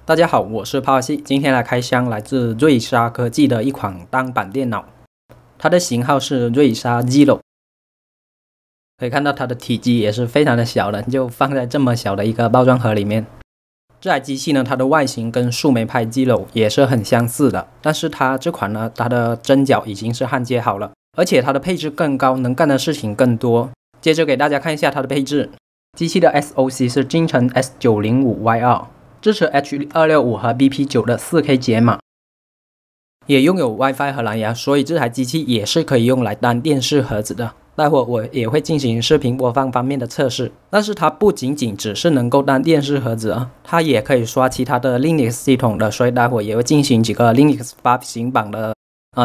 大家好，我是帕西，今天来开箱来自瑞莎科技的一款单板电脑，它的型号是瑞莎 Zero。可以看到它的体积也是非常的小的，就放在这么小的一个包装盒里面。这台机器呢，它的外形跟树莓派 Zero 也是很相似的，但是它这款呢，它的针脚已经是焊接好了，而且它的配置更高，能干的事情更多。接着给大家看一下它的配置，机器的 SoC 是京城 S905Y2。支持 H.265 和 BP9 的 4K 解码，也拥有 WiFi 和蓝牙，所以这台机器也是可以用来当电视盒子的。待会我也会进行视频播放方面的测试，但是它不仅仅只是能够当电视盒子啊，它也可以刷其他的 Linux 系统的，所以待会也会进行几个 Linux 发行版的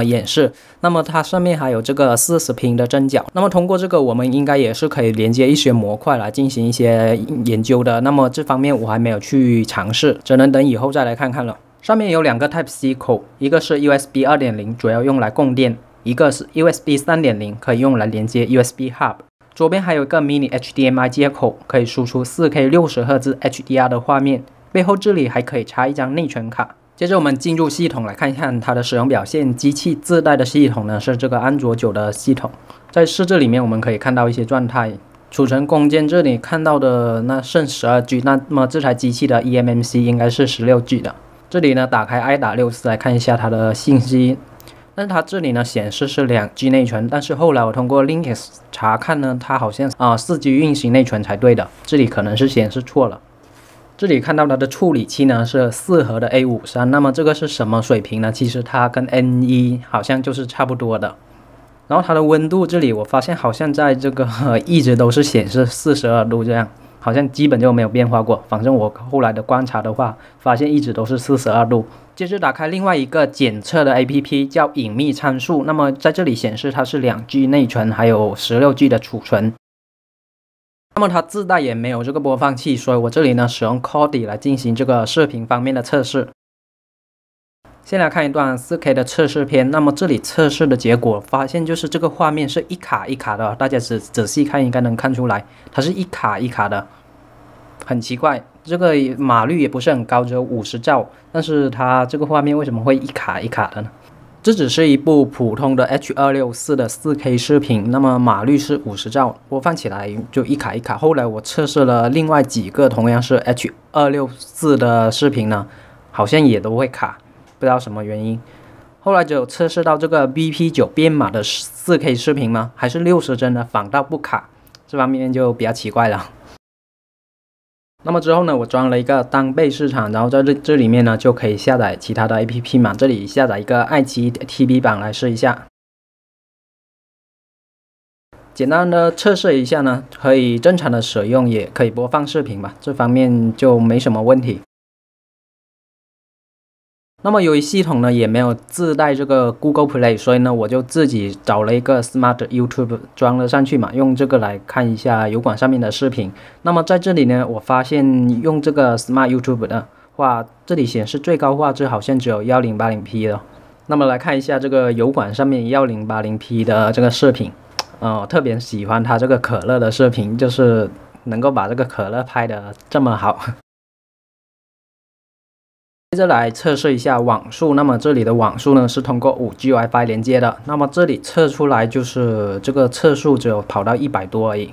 演示。那么它上面还有这个40平的针脚，那么通过这个我们应该也是可以连接一些模块来进行一些研究的。那么这方面我还没有去尝试，只能等以后再来看看了。上面有两个 Type-C 口，一个是 USB 2.0 主要用来供电，一个是 USB 3.0 可以用来连接 USB Hub。左边还有一个 Mini HDMI 接口，可以输出 4K 60Hz HDR 的画面，背后这里还可以插一张内存卡。接着我们进入系统来看一看它的使用表现。机器自带的系统呢是这个安卓9的系统，在试制里面我们可以看到一些状态。储存空间这里看到的那剩12G， 那么这台机器的 eMMC 应该是16G 的。这里呢打开 i.64 来看一下它的信息，但是它这里呢显示是2G 内存，但是后来我通过 Linux 查看呢，它好像4G 运行内存才对的，这里可能是显示错了。这里看到它的处理器呢是4核的 A53， 那么这个是什么水平呢？其实它跟 N1 好像就是差不多的。然后它的温度这里我发现好像在这个一直都是显示42度这样，好像基本就没有变化过。反正我后来的观察的话，发现一直都是42度。接着打开另外一个检测的 APP 叫隐秘参数，那么在这里显示它是2G 内存，还有16G 的储存。那么它自带也没有这个播放器，所以我这里呢使用 Kodi 来进行这个视频方面的测试。先来看一段 4K 的测试片，那么这里测试的结果发现就是这个画面是一卡一卡的，大家仔细看应该能看出来，它是一卡一卡的，很奇怪。这个码率也不是很高，只有50兆，但是它这个画面为什么会一卡一卡的呢？这只是一部普通的 H.264 的 4K 视频，那么码率是50兆，播放起来就一卡一卡。后来我测试了另外几个同样是 H.264 的视频呢，好像也都会卡，不知道什么原因。后来只有测试到这个 BP9 编码的 4K 视频吗？还是60帧的，反倒不卡，这方面就比较奇怪了。那么之后呢，我装了一个单倍市场，然后在这里面呢就可以下载其他的 APP 嘛。这里下载一个爱奇艺 TV 版来试一下。简单的测试一下呢，可以正常的使用，也可以播放视频吧，这方面就没什么问题。那么由于系统呢也没有自带这个 Google Play， 所以呢我就自己找了一个 Smart YouTube 装了上去嘛，用这个来看一下油管上面的视频。那么在这里呢，我发现用这个 Smart YouTube 的话，这里显示最高画质好像只有 1080p 了。那么来看一下这个油管上面 1080p 的这个视频，特别喜欢它这个可乐的视频，就是能够把这个可乐拍得这么好。接着来测试一下网速，那么这里的网速呢是通过 5G WiFi 连接的，那么这里测出来就是这个测速只有跑到100多而已。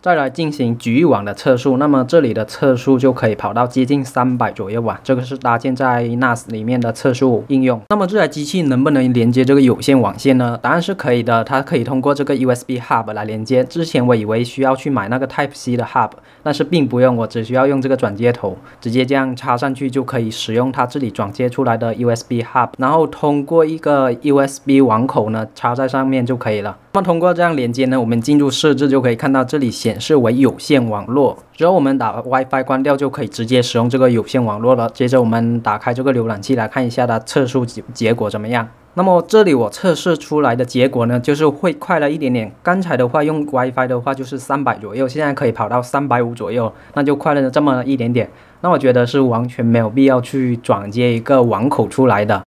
再来进行局域网的测速，那么这里的测速就可以跑到接近300左右啊，这个是搭建在 NAS 里面的测速应用。那么这台机器能不能连接这个有线网线呢？答案是可以的，它可以通过这个 USB Hub 来连接。之前我以为需要去买那个 Type-C 的 Hub， 但是并不用，我只需要用这个转接头，直接这样插上去就可以使用它这里转接出来的 USB Hub， 然后通过一个 USB 网口呢插在上面就可以了。那么通过这样连接呢，我们进入设置就可以看到这里显示为有线网络，只要我们把 WiFi 关掉就可以直接使用这个有线网络了。接着我们打开这个浏览器来看一下它测速结果怎么样。那么这里我测试出来的结果呢，就是会快了一点点。刚才的话用 WiFi 的话就是300左右，现在可以跑到350左右，那就快了这么一点点。那我觉得是完全没有必要去转接一个网口出来的。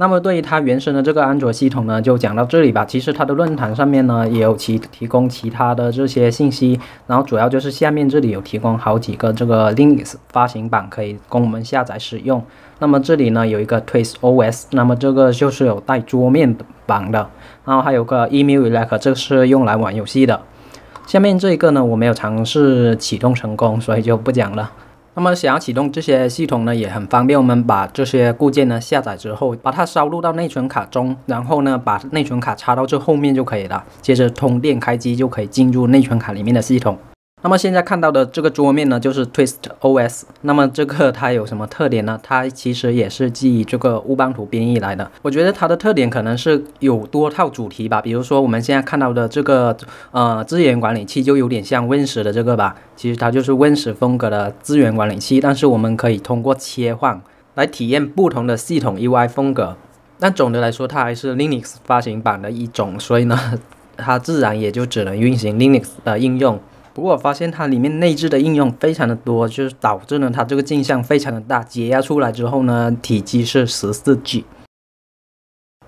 那么对于它原生的这个安卓系统呢，就讲到这里吧。其实它的论坛上面呢也有提供其他的这些信息，然后主要就是下面这里有提供好几个这个 Linux 发行版可以供我们下载使用。那么这里呢有一个 Twist OS， 那么这个就是有带桌面版的，然后还有个 EmuElec， 这是用来玩游戏的。下面这一个呢我没有尝试启动成功，所以就不讲了。那么想要启动这些系统呢，也很方便。我们把这些固件呢下载之后，把它烧入到内存卡中，然后呢把内存卡插到这后面就可以了。接着通电开机就可以进入内存卡里面的系统。那么现在看到的这个桌面呢，就是 Twist OS。那么这个它有什么特点呢？它其实也是基于这个乌邦图编译来的。我觉得它的特点可能是有多套主题吧。比如说我们现在看到的这个资源管理器就有点像 Win10的这个吧。其实它就是 Win10风格的资源管理器，但是我们可以通过切换来体验不同的系统 UI 风格。但总的来说，它还是 Linux 发行版的一种，所以呢，它自然也就只能运行 Linux 的应用。不过我发现它里面内置的应用非常的多，就是导致呢它这个镜像非常的大，解压出来之后呢，体积是14G。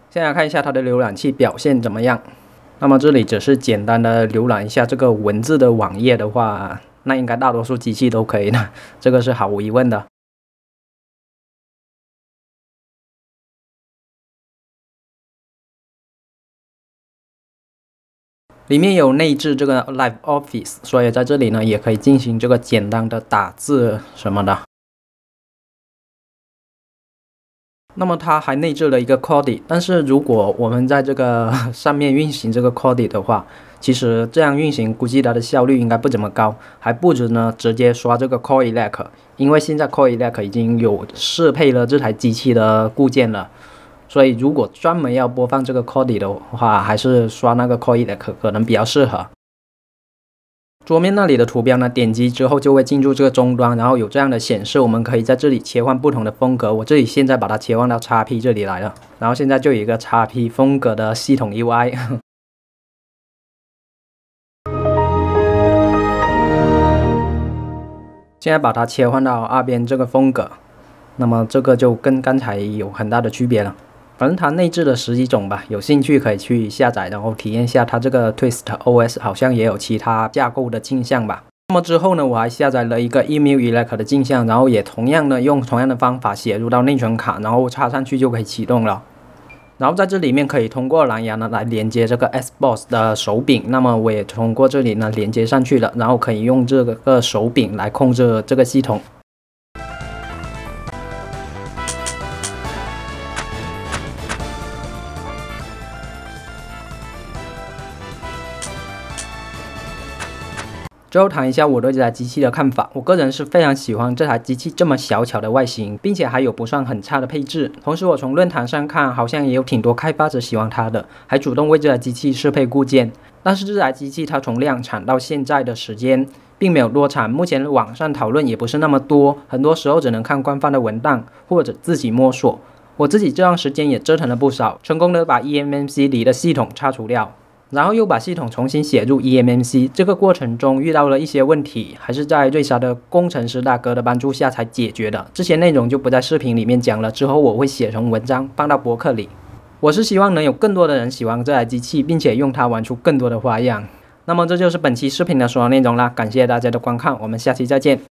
现在看一下它的浏览器表现怎么样。那么这里只是简单的浏览一下这个文字的网页的话，那应该大多数机器都可以的，这个是毫无疑问的。里面有内置这个 LibreOffice， 所以在这里呢也可以进行这个简单的打字什么的。那么它还内置了一个 Kodi， 但是如果我们在这个上面运行这个 Kodi 的话，其实这样运行估计它的效率应该不怎么高，还不如呢直接刷这个 CoreElec， 因为现在 CoreElec 已经有适配了这台机器的固件了。所以如果专门要播放这个 Kodi 的话，还是刷那个 CoreElec 可能比较适合。桌面那里的图标呢，点击之后就会进入这个终端，然后有这样的显示，我们可以在这里切换不同的风格。我这里现在把它切换到 XP 这里来了，然后现在就有一个 XP 风格的系统 UI。现在把它切换到二边这个风格，那么这个就跟刚才有很大的区别了。反正它内置了10几种吧，有兴趣可以去下载，然后体验一下它这个 Twist OS， 好像也有其他架构的镜像吧。那么之后呢，我还下载了一个 EmuElec 的镜像，然后也同样的用同样的方法写入到内存卡，然后插上去就可以启动了。然后在这里面可以通过蓝牙呢来连接这个 Xbox 的手柄，那么我也通过这里呢连接上去了，然后可以用这个手柄来控制这个系统。最后谈一下我对这台机器的看法，我个人是非常喜欢这台机器这么小巧的外形，并且还有不算很差的配置。同时我从论坛上看，好像也有挺多开发者喜欢它的，还主动为这台机器适配固件。但是这台机器它从量产到现在的时间并没有多长，目前网上讨论也不是那么多，很多时候只能看官方的文档或者自己摸索。我自己这段时间也折腾了不少，成功的把 eMMC 里的系统拆除掉。然后又把系统重新写入 eMMC， 这个过程中遇到了一些问题，还是在瑞莎的工程师大哥的帮助下才解决的。这些内容就不在视频里面讲了，之后我会写成文章放到博客里。我是希望能有更多的人喜欢这台机器，并且用它玩出更多的花样。那么这就是本期视频的所有内容啦，感谢大家的观看，我们下期再见。